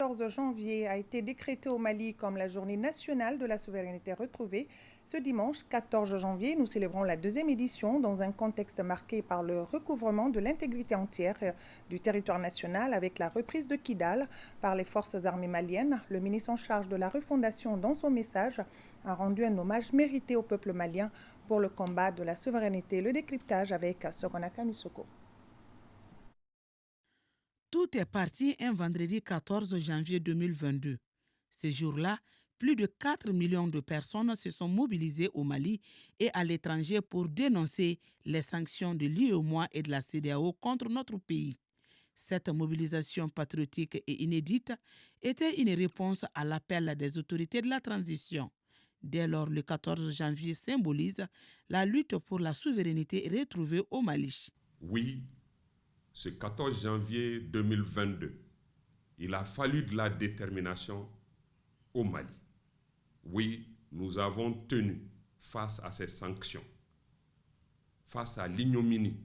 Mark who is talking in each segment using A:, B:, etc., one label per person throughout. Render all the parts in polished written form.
A: 14 janvier a été décrété au Mali comme la journée nationale de la souveraineté retrouvée. Ce dimanche 14 janvier, nous célébrons la deuxième édition dans un contexte marqué par le recouvrement de l'intégrité entière du territoire national avec la reprise de Kidal par les forces armées maliennes. Le ministre en charge de la refondation, dans son message, a rendu un hommage mérité au peuple malien pour le combat de la souveraineté. Le décryptage avec Sogona Kamisoko.
B: Tout est parti un vendredi 14 janvier 2022. Ce jour-là, plus de 4 millions de personnes se sont mobilisées au Mali et à l'étranger pour dénoncer les sanctions de l'UEMOA et de la CEDEAO contre notre pays. Cette mobilisation patriotique et inédite était une réponse à l'appel des autorités de la transition. Dès lors, le 14 janvier symbolise la lutte pour la souveraineté retrouvée au Mali.
C: Oui, ce 14 janvier 2022, il a fallu de la détermination au Mali. Oui, nous avons tenu face à ces sanctions, face à l'ignominie,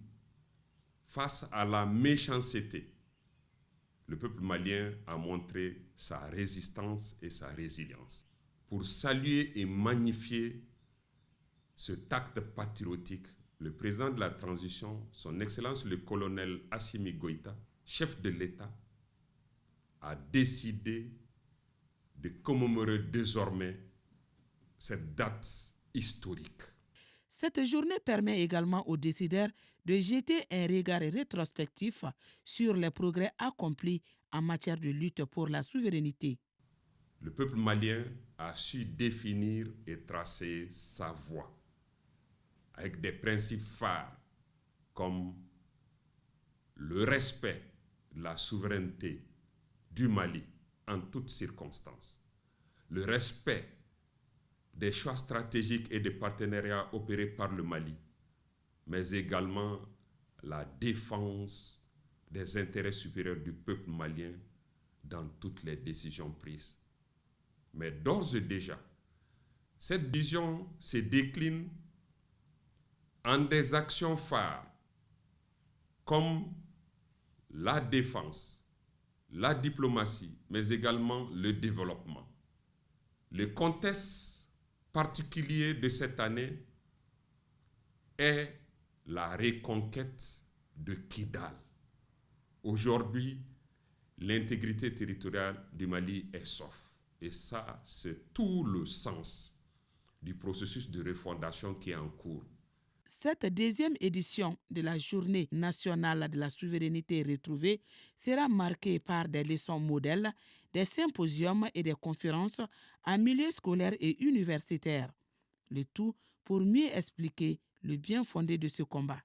C: face à la méchanceté. Le peuple malien a montré sa résistance et sa résilience. Pour saluer et magnifier cet acte patriotique, le président de la transition, son Excellence le colonel Assimi Goïta, chef de l'État, a décidé de commémorer désormais cette date historique.
B: Cette journée permet également aux décideurs de jeter un regard rétrospectif sur les progrès accomplis en matière de lutte pour la souveraineté.
C: Le peuple malien a su définir et tracer sa voie avec des principes phares comme le respect de la souveraineté du Mali en toutes circonstances, le respect des choix stratégiques et des partenariats opérés par le Mali, mais également la défense des intérêts supérieurs du peuple malien dans toutes les décisions prises. Mais d'ores et déjà, cette vision se décline en des actions phares comme la défense, la diplomatie, mais également le développement. Le contexte particulier de cette année est la reconquête de Kidal. Aujourd'hui, l'intégrité territoriale du Mali est sauf. Et ça, c'est tout le sens du processus de refondation qui est en cours.
B: Cette deuxième édition de la Journée nationale de la souveraineté retrouvée sera marquée par des leçons modèles, des symposiums et des conférences en milieu scolaire et universitaire. Le tout pour mieux expliquer le bien fondé de ce combat.